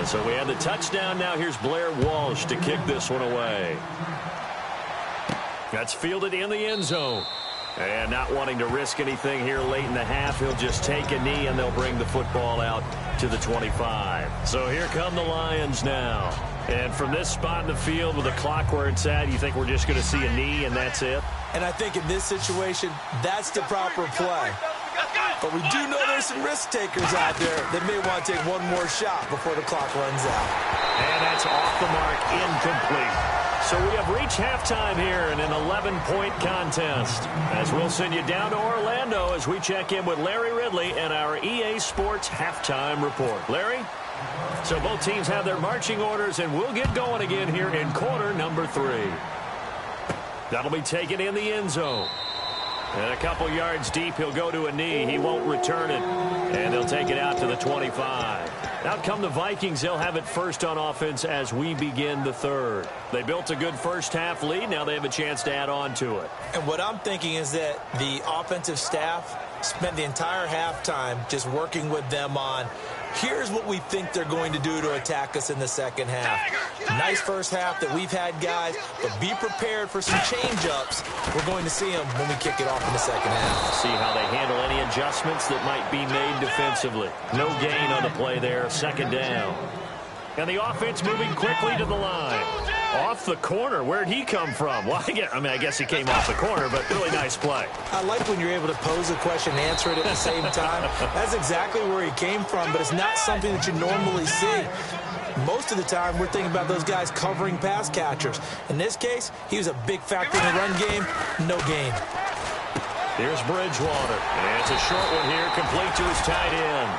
So we have the touchdown. Now here's Blair Walsh to kick this one away. That's fielded in the end zone. And not wanting to risk anything here late in the half, he'll just take a knee and they'll bring the football out to the 25. So here come the Lions now. And from this spot in the field with the clock where it's at, you think we're just going to see a knee and that's it? And I think in this situation, that's the proper play. But we do know there's some risk takers out there that may want to take one more shot before the clock runs out. And that's off the mark, incomplete. So we have reached halftime here in an 11-point contest. As we'll send you down to Orlando as we check in with Larry Ridley and our EA Sports halftime report. Larry? So both teams have their marching orders, and we'll get going again here in quarter number 3. That'll be taken in the end zone. And a couple yards deep, he'll go to a knee. He won't return it. And they'll take it out to the 25. Out come the Vikings. They'll have it first on offense as we begin the third. They built a good first-half lead. Now they have a chance to add on to it. And what I'm thinking is that the offensive staff spent the entire halftime just working with them on, here's what we think they're going to do to attack us in the second half. Nice first half that we've had, guys, but be prepared for some change-ups. We're going to see them when we kick it off in the second half. See how they handle any adjustments that might be made defensively. No gain on the play there, second down. And the offense moving quickly to the line. Off the corner. Where'd he come from? Well, I guess he came off the corner, but really nice play. I like when you're able to pose a question and answer it at the same time. That's exactly where he came from, but it's not something that you normally see. Most of the time, we're thinking about those guys covering pass catchers. In this case, he was a big factor in the run game. No gain. Here's Bridgewater. And it's a short one here, complete to his tight end.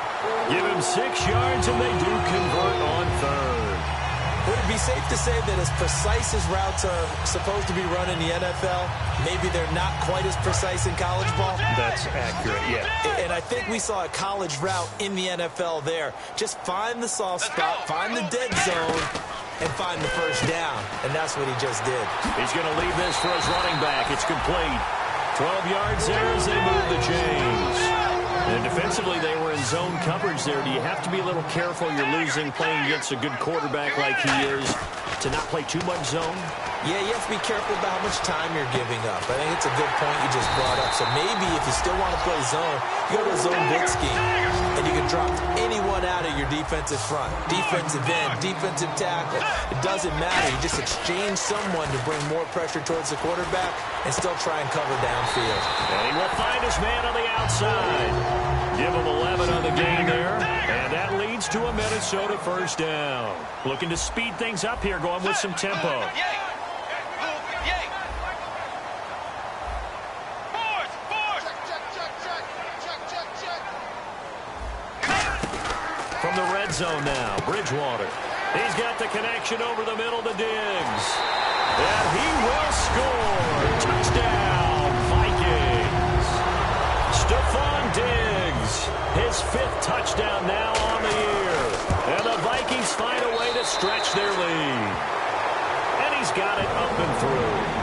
Give him 6 yards, and they do convert on third. Would it be safe to say that as precise as routes are supposed to be run in the NFL, maybe they're not quite as precise in college ball? That's accurate, yeah. And I think we saw a college route in the NFL there. Just find the soft spot, find the dead zone, and find the first down. And that's what he just did. He's going to leave this for his running back. It's complete. 12 yards there as they move the chains. And defensively, they were in zone coverage there. Do you have to be a little careful? You're losing playing against a good quarterback like he is to not play too much zone? Yeah, you have to be careful about how much time you're giving up. I think it's a good point you just brought up. So maybe if you still want to play zone, you go to a zone blitz scheme, and you can drop anyone out of your defensive front. Defensive end, defensive tackle. It doesn't matter. You just exchange someone to bring more pressure towards the quarterback and still try and cover downfield. And he will find his man on the outside. Give him 11 on the game there. And that leads to a Minnesota first down. Looking to speed things up here, going with some tempo. From the red zone now, Bridgewater. He's got the connection over the middle to Diggs. And he will score. Touchdown, Vikings. Stephon Diggs, his 5th touchdown now on the year. And the Vikings find a way to stretch their lead. And he's got it up and through.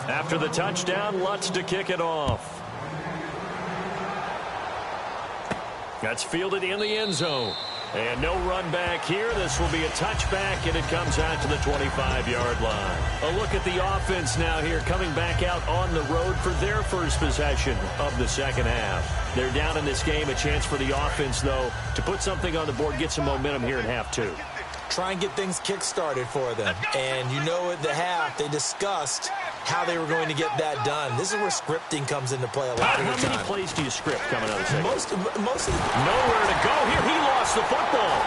After the touchdown, Lutz to kick it off. That's fielded in the end zone. And no run back here. This will be a touchback, and it comes out to the 25-yard line. A look at the offense now here, coming back out on the road for their first possession of the second half. They're down in this game. A chance for the offense, though, to put something on the board, get some momentum here in half 2. Try and get things kick-started for them. And you know at the half, they discussed how they were going to get that done. This is where scripting comes into play a lot of the time. How many plays do you script coming out of the second? Most of them. Nowhere to go here. He lost the football.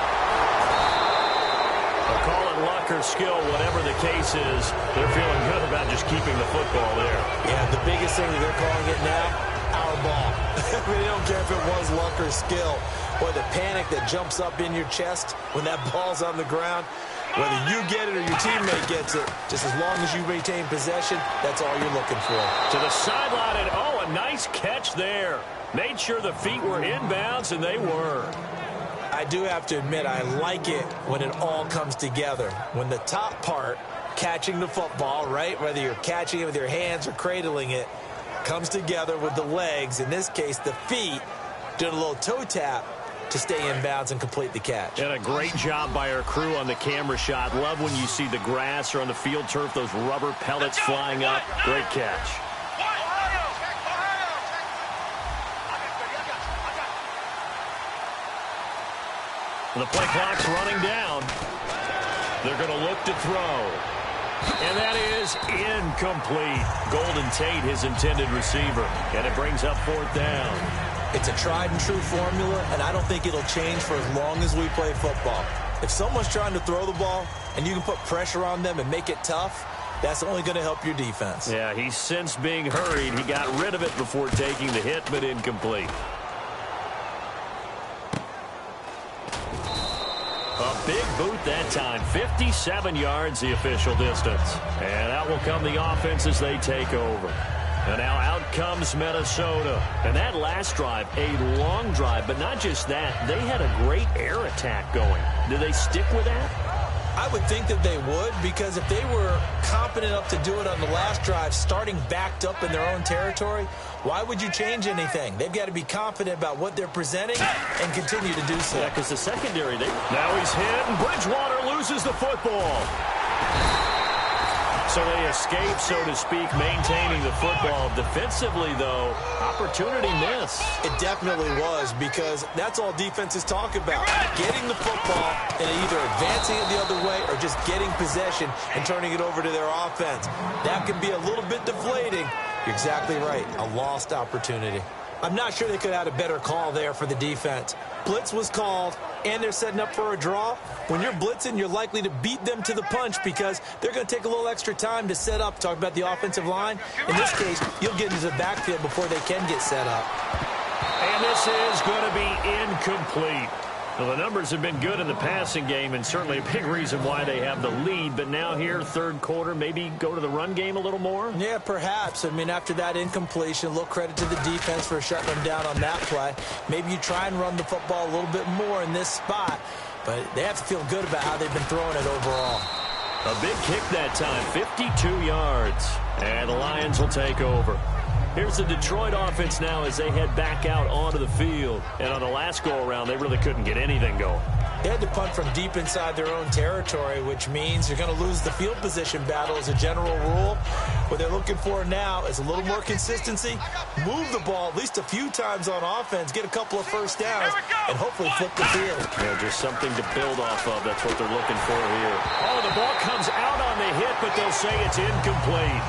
They'll call it luck or skill, whatever the case is. They're feeling good about just keeping the football there. Yeah, the biggest thing that they're calling it now, our our ball. We don't care if it was luck or skill. Boy, the panic that jumps up in your chest when that ball's on the ground, whether you get it or your teammate gets it, just as long as you retain possession, that's all you're looking for. To the sideline, and oh, a nice catch there. Made sure the feet were inbounds, and they were. I do have to admit, I like it when it all comes together. When the top part, catching the football, right, whether you're catching it with your hands or cradling it, comes together with the legs, in this case the feet, doing a little toe tap to stay in bounds and complete the catch. And a great job by our crew on the camera shot. Love when you see the grass or on the field turf, those rubber pellets flying up. Great catch. The play clock's running down. They're going to look to throw. And that is incomplete. Golden Tate, his intended receiver. And it brings up 4th down. It's a tried-and-true formula, and I don't think it'll change for as long as we play football. If someone's trying to throw the ball and you can put pressure on them and make it tough, that's only going to help your defense. Yeah, he sensed being hurried. He got rid of it before taking the hit, but incomplete. A big boot that time. 57 yards the official distance. And out will come the offense as they take over. And now out comes Minnesota. And that last drive, a long drive, but not just that. They had a great air attack going. Do they stick with that? I would think that they would, because if they were competent enough to do it on the last drive, starting backed up in their own territory, why would you change anything? They've got to be confident about what they're presenting and continue to do so. Yeah, because the secondary, now he's hit, and Bridgewater loses the football. So they escape, so to speak, maintaining the football. Defensively, though, opportunity miss. It definitely was, because that's all defenses talk about. Getting the football and either advancing it the other way or just getting possession and turning it over to their offense. That can be a little bit deflating. You're exactly right. A lost opportunity. I'm not sure they could have had a better call there for the defense. Blitz was called, and they're setting up for a draw. When you're blitzing, you're likely to beat them to the punch because they're going to take a little extra time to set up. Talk about the offensive line. In this case, you'll get into the backfield before they can get set up. And this is going to be incomplete. Well, the numbers have been good in the passing game, and certainly a big reason why they have the lead. But now here, third quarter, maybe go to the run game a little more? Yeah, perhaps. I mean, after that incompletion, a little credit to the defense for shutting them down on that play. Maybe you try and run the football a little bit more in this spot, but they have to feel good about how they've been throwing it overall. A big kick that time, 52 yards. And the Lions will take over. Here's the Detroit offense now as they head back out onto the field. And on the last go-around, they really couldn't get anything going. They had to punt from deep inside their own territory, which means you're going to lose the field position battle as a general rule. What they're looking for now is a little more consistency, move the ball at least a few times on offense, get a couple of first downs, and hopefully flip the field. Yeah, just something to build off of. That's what they're looking for here. Oh, the ball comes out on the hit, but they'll say it's incomplete.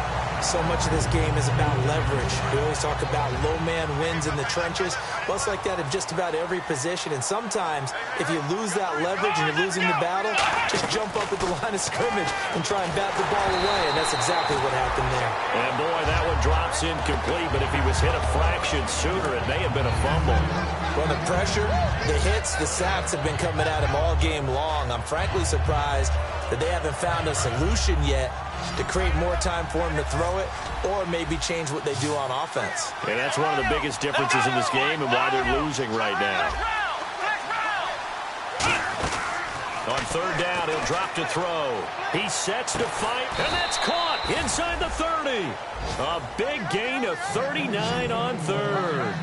So much of this game is about leverage. We always talk about low man wins in the trenches. Well, it's like that in just about every position. And sometimes, if you lose that leverage and you're losing the battle, just jump up at the line of scrimmage and try and bat the ball away. And that's exactly what happened there. And boy, that one drops incomplete. But if he was hit a fraction sooner, it may have been a fumble. Well, the pressure, the hits, the sacks have been coming at him all game long. I'm frankly surprised that they haven't found a solution yet to create more time for him to throw it or maybe change what they do on offense. And that's one of the biggest differences in this game and why they're losing right now. On third down, he'll drop to throw. He sets to fight, and that's caught inside the 30. A big gain of 39 on third.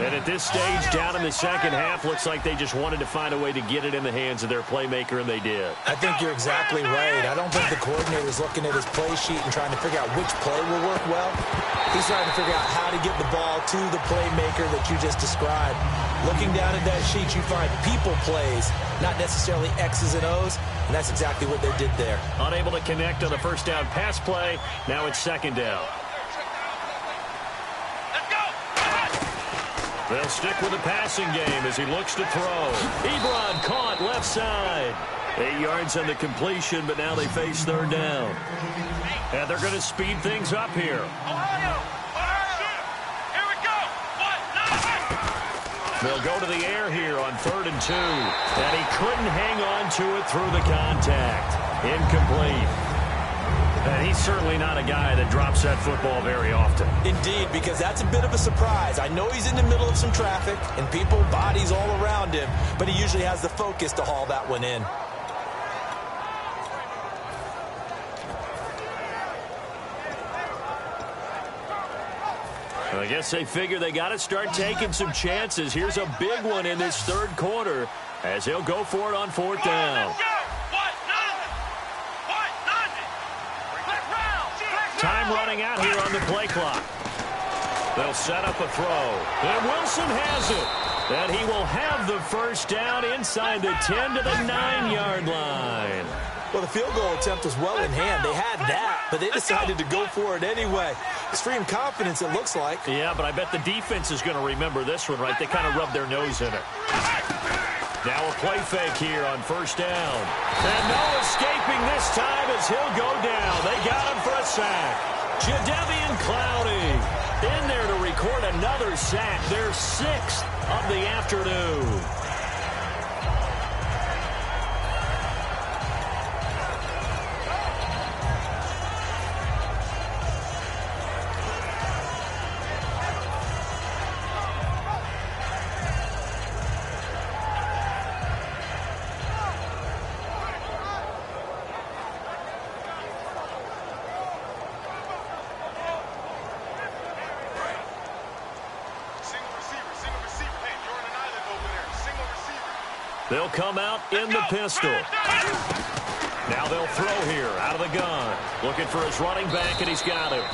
And at this stage, down in the second half, looks like they just wanted to find a way to get it in the hands of their playmaker, and they did. I think you're exactly right. I don't think the coordinator's looking at his play sheet and trying to figure out which play will work well. He's trying to figure out how to get the ball to the playmaker that you just described. Looking down at that sheet, you find people plays, not necessarily X's and O's, and that's exactly what they did there. Unable to connect on the first down pass play. Now it's second down. They'll stick with the passing game as he looks to throw. Ebron caught left side. 8 yards on the completion, but now they face third down. And they're going to speed things up here. Ohio! Here we go! They'll go to the air here on 3rd and 2. And he couldn't hang on to it through the contact. Incomplete. And he's certainly not a guy that drops that football very often. Indeed, because that's a bit of a surprise. I know he's in the middle of some traffic and people, bodies all around him, but he usually has the focus to haul that one in. I guess they figure they got to start taking some chances. Here's a big one in this 3rd quarter as he'll go for it on 4th down. Time running out here on the play clock. They'll set up a throw. And Wilson has it. And he will have the 1st down inside the 10 to the 9-yard line. Well, the field goal attempt was well in hand. They had that, but they decided to go for it anyway. Extreme confidence, it looks like. Yeah, but I bet the defense is going to remember this one, right? They kind of rubbed their nose in it. Now a play fake here on 1st down. And no escaping this time as he'll go down. They got him for a sack. Jadeveon Clowney in there to record another sack. Their 6th of the afternoon. They'll come out in the pistol. Now they'll throw here out of the gun. Looking for his running back, and he's got him.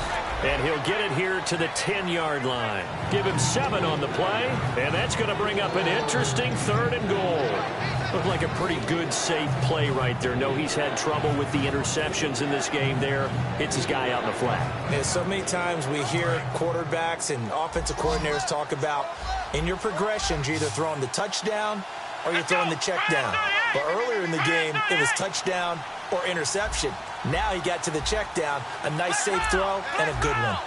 And he'll get it here to the 10-yard line. Give him 7 on the play, and that's going to bring up an interesting 3rd and goal. Looked like a pretty good, safe play right there. No, he's had trouble with the interceptions in this game there. Hits his guy out in the flat. Yeah, so many times we hear quarterbacks and offensive coordinators talk about in your progressions, you're either throwing the touchdown or you're throwing the check down. But earlier in the game, it was touchdown or interception. Now he got to the check down, a nice safe throw, and a good one.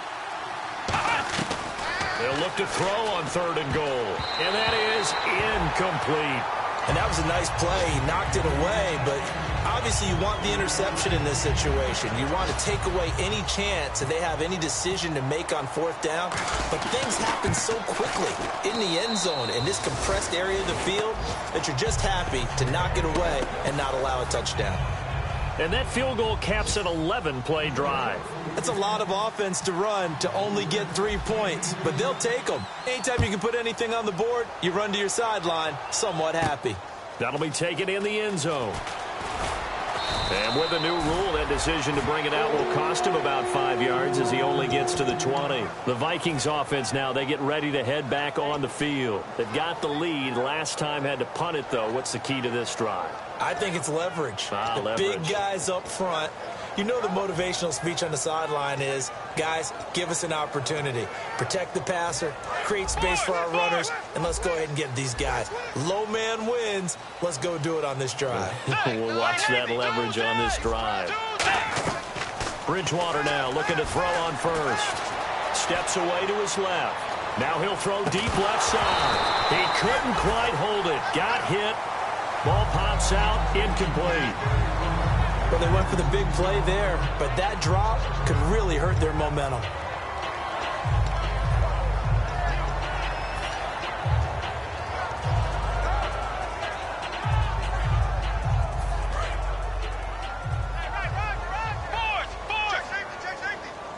They'll look to throw on 3rd and goal. And that is incomplete. And that was a nice play. He knocked it away, but obviously you want the interception in this situation. You want to take away any chance that they have any decision to make on 4th down. But things happen so quickly in the end zone in this compressed area of the field that you're just happy to knock it away and not allow a touchdown. And that field goal caps an 11-play drive. That's a lot of offense to run to only get 3 points, but they'll take them. Anytime you can put anything on the board, you run to your sideline somewhat happy. That'll be taken in the end zone. And with a new rule, that decision to bring it out will cost him about 5 yards as he only gets to the 20. The Vikings offense now, they get ready to head back on the field. They've got the lead. Last time had to punt it, though. What's the key to this drive? I think it's leverage. Leverage. Big guys up front. You know the motivational speech on the sideline is, guys, give us an opportunity. Protect the passer, create space for our runners, and let's go ahead and get these guys. Low man wins. Let's go do it on this drive. We'll watch that leverage on this drive. Bridgewater now looking to throw on 1st. Steps away to his left. Now he'll throw deep left side. He couldn't quite hold it. Got hit. Ball pops out, incomplete. Well, they went for the big play there, but that drop could really hurt their momentum.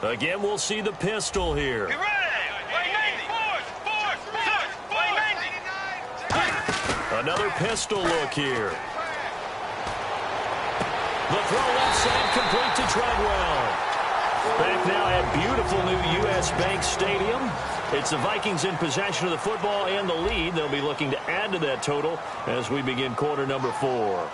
Again, we'll see the pistol here. Another pistol look here. The throw left side complete to Treadwell. Back now at beautiful new U.S. Bank Stadium. It's the Vikings in possession of the football and the lead. They'll be looking to add to that total as we begin quarter number 4.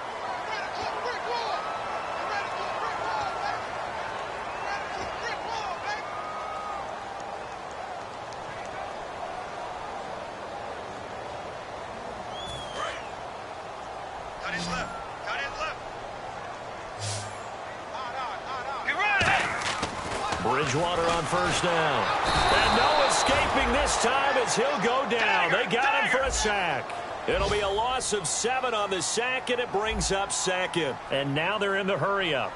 Bridgewater on first down. And no escaping this time as he'll go down. They got him for a sack. It'll be a loss of 7 on the sack, and it brings up second. And now they're in the hurry-up.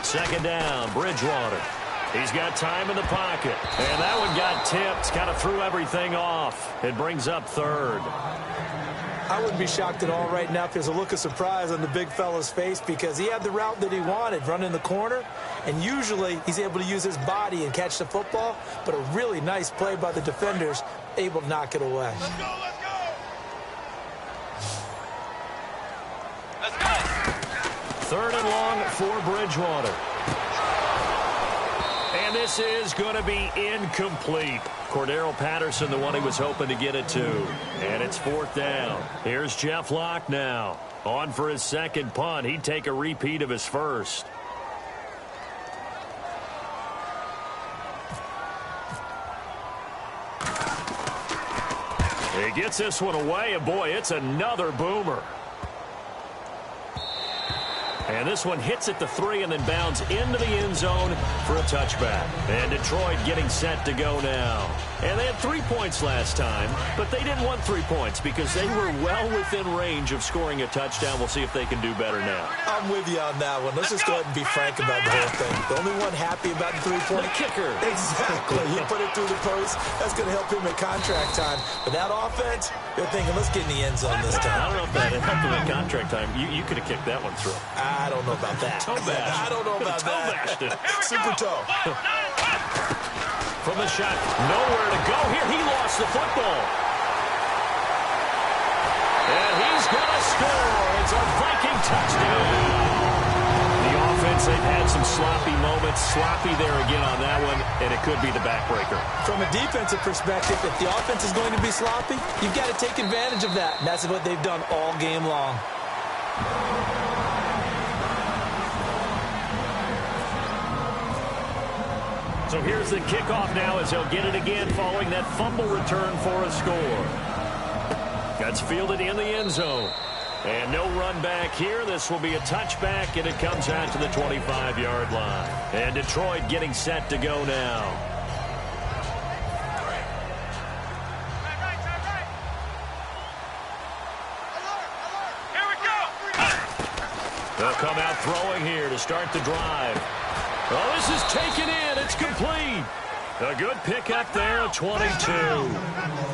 Second down, Bridgewater. He's got time in the pocket. And that one got tipped, kind of threw everything off. It brings up third. I wouldn't be shocked at all right now if there's a look of surprise on the big fella's face because he had the route that he wanted, running the corner, and usually he's able to use his body and catch the football, but a really nice play by the defenders, able to knock it away. Let's go, let's go! Let's go! Third and long for Bridgewater. And this is going to be incomplete. Cordero Patterson, the one he was hoping to get it to. And it's fourth down. Here's Jeff Locke now. On for his second punt. He'd take a repeat of his first. He gets this one away, and boy, it's another boomer. And this one hits at the 3 and then bounds into the end zone for a touchback. And Detroit getting set to go now. And they had 3 points last time, but they didn't want 3 points because they were well within range of scoring a touchdown. We'll see if they can do better now. I'm with you on that one. Let's just go ahead and be frank about the whole thing. The only one happy about the 3-point The kicker. Exactly. He put it through the post. That's going to help him at contract time. But that offense, they're thinking, let's get in the end zone this time. I don't know if that helped him at contract time. You could have kicked that one through. I don't know about that. Toe bash. I don't know about that. Bashed it. Super toe. From the shot, nowhere to go here. He lost the football. And he's going to score. It's a Viking touchdown. The offense, they've had some sloppy moments. Sloppy there again on that one, and it could be the backbreaker. From a defensive perspective, if the offense is going to be sloppy, you've got to take advantage of that. And that's what they've done all game long. So here's the kickoff now as he'll get it again following that fumble return for a score. That's fielded in the end zone. And no run back here. This will be a touchback, and it comes out to the 25-yard line. And Detroit getting set to go now. Here we go! They'll come out throwing here to start the drive. Oh, this is taken in. It's complete. A good pickup there at 22.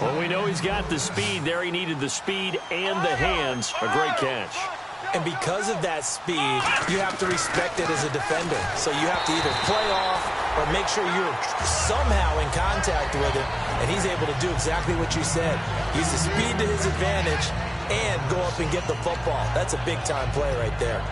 Well, we know he's got the speed there. He needed the speed and the hands. A great catch. And because of that speed, you have to respect it as a defender. So you have to either play off or make sure you're somehow in contact with him. And he's able to do exactly what you said. Use the speed to his advantage and go up and get the football. That's a big-time play right there.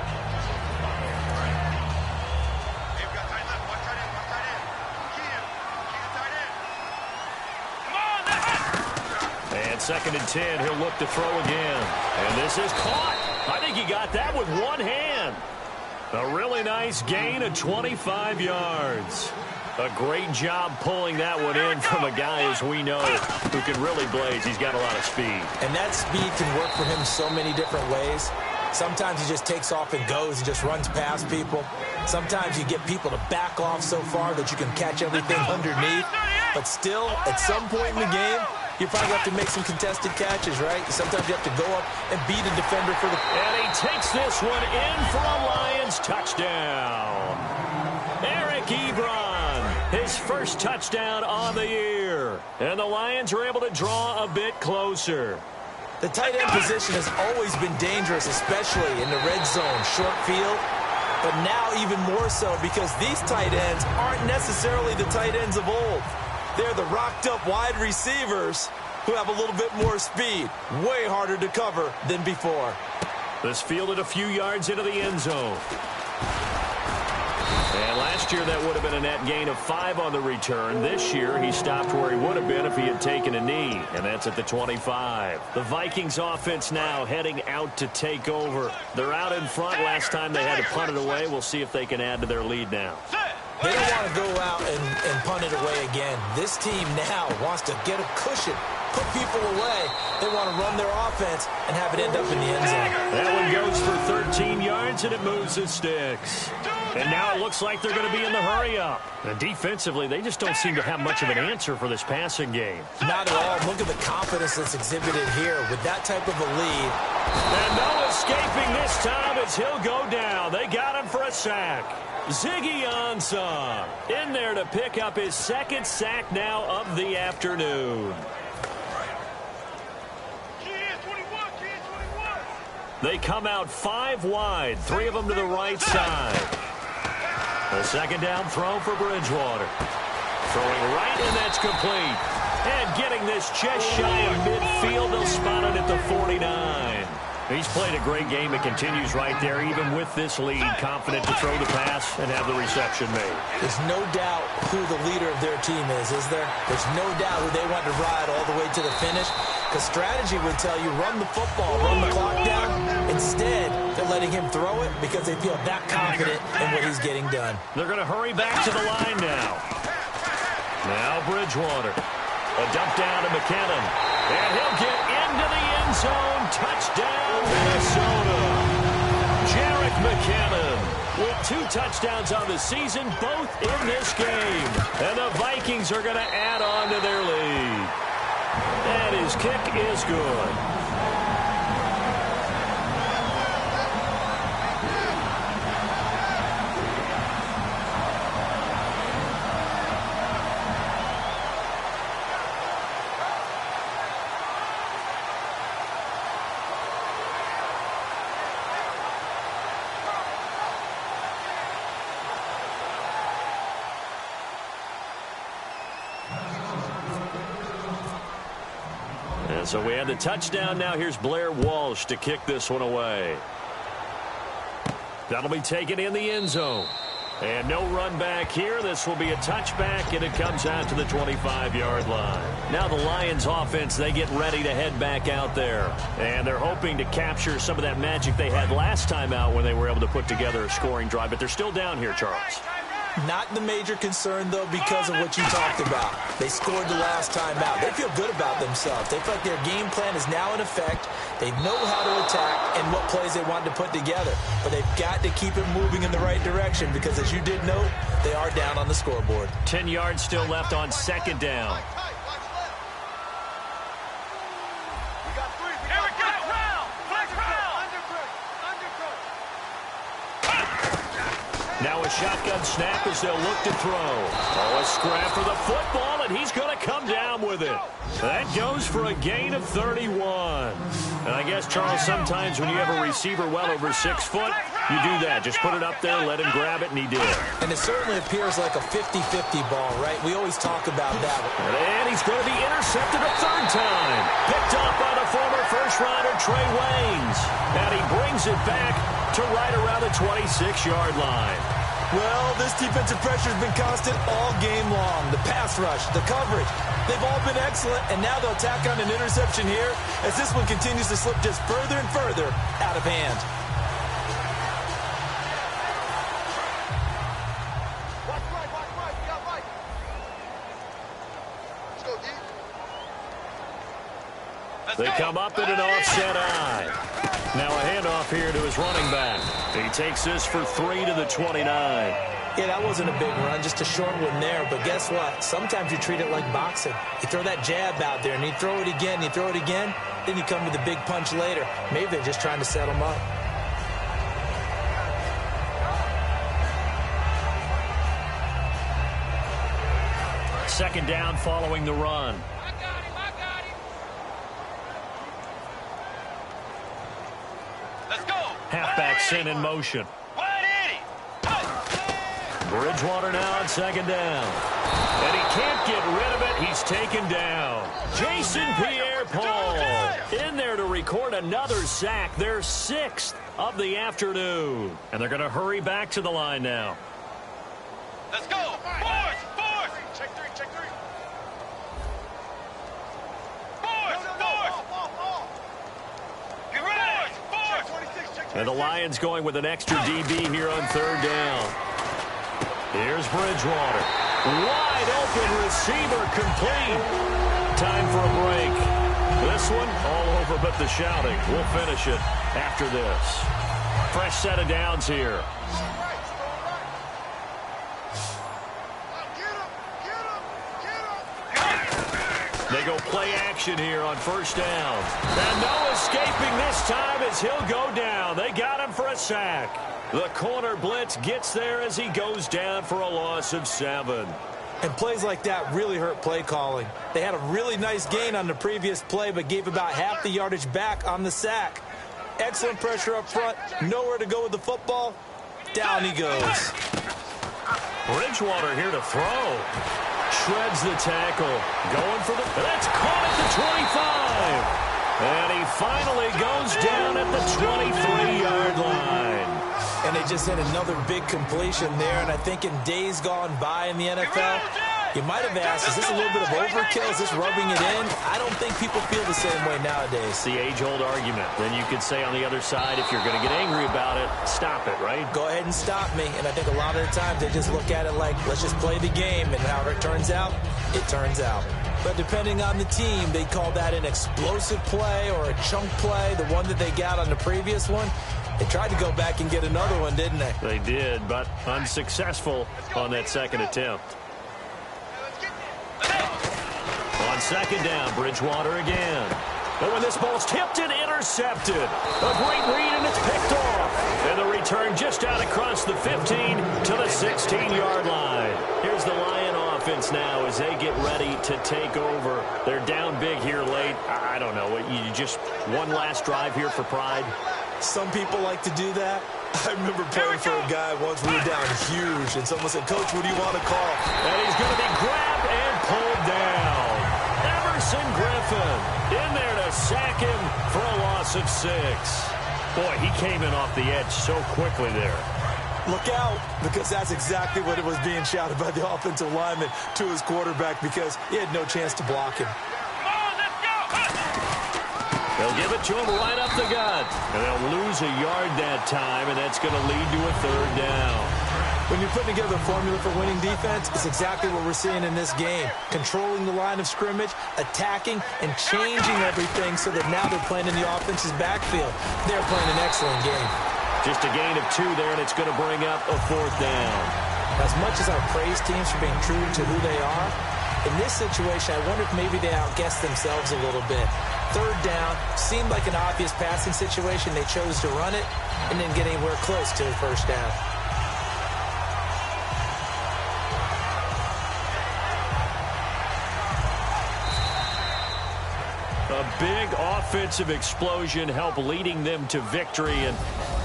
Second and 10, he'll look to throw again. And this is caught. I think he got that with one hand. A really nice gain of 25 yards. A great job pulling that one in from a guy, as we know, who can really blaze. He's got a lot of speed. And that speed can work for him so many different ways. Sometimes he just takes off and goes and just runs past people. Sometimes you get people to back off so far that you can catch everything underneath. But still, at some point in the game, you probably have to make some contested catches, right? Sometimes you have to go up and beat a defender for the... And he takes this one in for a Lions touchdown. Eric Ebron, his first touchdown on the year. And the Lions are able to draw a bit closer. The tight end position has always been dangerous, especially in the red zone, short field. But now even more so because these tight ends aren't necessarily the tight ends of old. They're the rocked-up wide receivers who have a little bit more speed. Way harder to cover than before. This fielded a few yards into the end zone. And last year, that would have been a net gain of 5 on the return. This year, he stopped where he would have been if he had taken a knee, and that's at the 25. The Vikings offense now heading out to take over. They're out in front. Last time they had to punt it away. We'll see if they can add to their lead now. They don't want to go out and punt it away again. This team now wants to get a cushion put people away. They want to run their offense and have it end up in the end zone. That one goes for 13 yards, and it moves the sticks. And now it looks like they're going to be in the hurry-up. And defensively, they just don't seem to have much of an answer for this passing game. Not at all. Look at the confidence that's exhibited here with that type of a lead. And no escaping this time as he'll go down. They got him for a sack. Ziggy Ansah in there to pick up his second sack now of the afternoon. They come out 5 wide, 3 of them to the right side. A second down throw for Bridgewater. Throwing right, and that's complete. And getting this just shy of midfield, they'll spot it at the 49. He's played a great game. It continues right there, even with this lead, confident to throw the pass and have the reception made. There's no doubt who the leader of their team is there? There's no doubt who they want to ride all the way to the finish. Because strategy would tell you, run the football, run the clock down. Instead, they're letting him throw it because they feel that confident in what he's getting done. They're going to hurry back to the line now. Now Bridgewater. A dump down to McKinnon. And he'll get into the end zone. Touchdown, Minnesota. Jerick McKinnon with 2 touchdowns on the season, both in this game. And the Vikings are going to add on to their lead. And his kick is good. And so we have the touchdown. Now here's Blair Walsh to kick this one away. That'll be taken in the end zone. And no run back here. This will be a touchback, and it comes out to the 25-yard line. Now the Lions offense, they get ready to head back out there. And they're hoping to capture some of that magic they had last time out when they were able to put together a scoring drive. But they're still down here, Charles. Not the major concern, though, because of what you talked about. They scored the last time out. They feel good about themselves. They feel like their game plan is now in effect. They know how to attack and what plays they want to put together. But they've got to keep it moving in the right direction because, as you did note, they are down on the scoreboard. 10 yards still left on second down. Now a shotgun snap as they'll look to throw. Oh, a scrap for the football, and he's going to come down with it. That goes for a gain of 31. And I guess, Charles, sometimes when you have a receiver well over 6 foot, you do that. Just put it up there, let him grab it, and he did. And it certainly appears like a 50-50 ball, right? We always talk about that. And he's going to be intercepted a third time. Picked off by the former first-rounder Trey Waynes. And he brings it back to right around the 26-yard line. Well, this defensive pressure has been constant all game long. The pass rush, the coverage, they've all been excellent, and now they'll tack on an interception here as this one continues to slip just further and further out of hand. Watch right. We got right. Let's go, D. They come up in an offset eye. Now a handoff here to his running back. He takes this for 3 to the 29. Yeah, that wasn't a big run, just a short one there. But guess what? Sometimes you treat it like boxing. You throw that jab out there, and you throw it again, then you come with a big punch later. Maybe they're just trying to set him up. Second down following the run. I got him. Let's go. Halfback sent in motion. 180. Bridgewater now on second down. And he can't get rid of it. He's taken down. Jason Pierre-Paul in there to record another sack. Their 6th of the afternoon. And they're going to hurry back to the line now. Let's go. Force. Check three. Force. Get ready. Force. And the Lions going with an extra DB here on third down. Here's Bridgewater. Wide open receiver complete. time for a break. This one, all over but the shouting. We'll finish it after this. Fresh set of downs here. They go play action here on first down. And no escaping this time as he'll go down. They got him for a sack. The corner blitz gets there as he goes down for a loss of 7. And plays like that really hurt play calling. They had a really nice gain on the previous play, but gave about half the yardage back on the sack. Excellent pressure up front. Nowhere to go with the football. Down he goes. Bridgewater here to throw. Shreds the tackle. Going for the... That's caught at the 25. And he finally goes down at the 23-yard line. And they just had another big completion there. And I think in days gone by in the NFL, you might have asked, is this a little bit of overkill? Is this rubbing it in? I don't think people feel the same way nowadays. It's the age-old argument. Then you could say on the other side, if you're going to get angry about it, stop it, right? Go ahead and stop me. And I think a lot of the times they just look at it like, let's just play the game. And however it turns out, it turns out. But depending on the team, they call that an explosive play or a chunk play, the one that they got on the previous one. They tried to go back and get another one, didn't they? They did, but unsuccessful on that second attempt. On second down, Bridgewater again. But when this ball's tipped and intercepted, a great read and it's picked off. And the return just out across the 15 to the 16-yard line. Here's the Lion offense now as they get ready to take over. They're down big here late. I don't know. You just one last drive here for pride? Some people like to do that. I remember playing for a guy once we were down huge, and someone said, Coach, what do you want to call? And he's going to be grabbed and pulled down. Emerson Griffin in there to sack him for a loss of 6. Boy, he came in off the edge so quickly there. Look out, because that's exactly what it was being shouted by the offensive lineman to his quarterback because he had no chance to block him. They'll give it to him right up the gut. And they'll lose a yard that time, and that's going to lead to a third down. When you're putting together a formula for winning defense, it's exactly what we're seeing in this game. Controlling the line of scrimmage, attacking, and changing everything so that now they're playing in the offense's backfield. They're playing an excellent game. Just a gain of 2 there, and it's going to bring up a fourth down. As much as I praise teams for being true to who they are, in this situation, I wonder if maybe they outguessed themselves a little bit. Third down, seemed like an obvious passing situation. They chose to run it and didn't get anywhere close to the first down. A big offensive explosion helped leading them to victory. And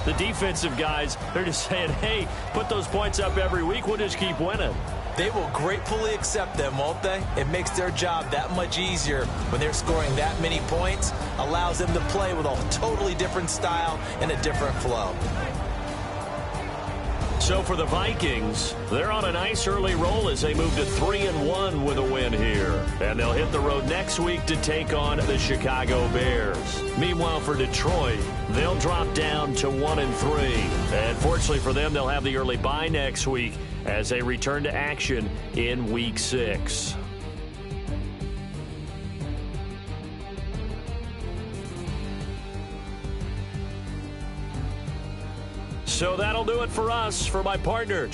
the defensive guys, they're just saying, hey, put those points up every week. We'll just keep winning. They will gratefully accept them, won't they? It makes their job that much easier when they're scoring that many points. Allows them to play with a totally different style and a different flow. So for the Vikings, they're on a nice early roll as they move to 3-1 with a win here. And they'll hit the road next week to take on the Chicago Bears. Meanwhile, for Detroit, they'll drop down to 1-3. And fortunately for them, they'll have the early bye next week as they return to action in Week 6. So that'll do it for us. For my partner,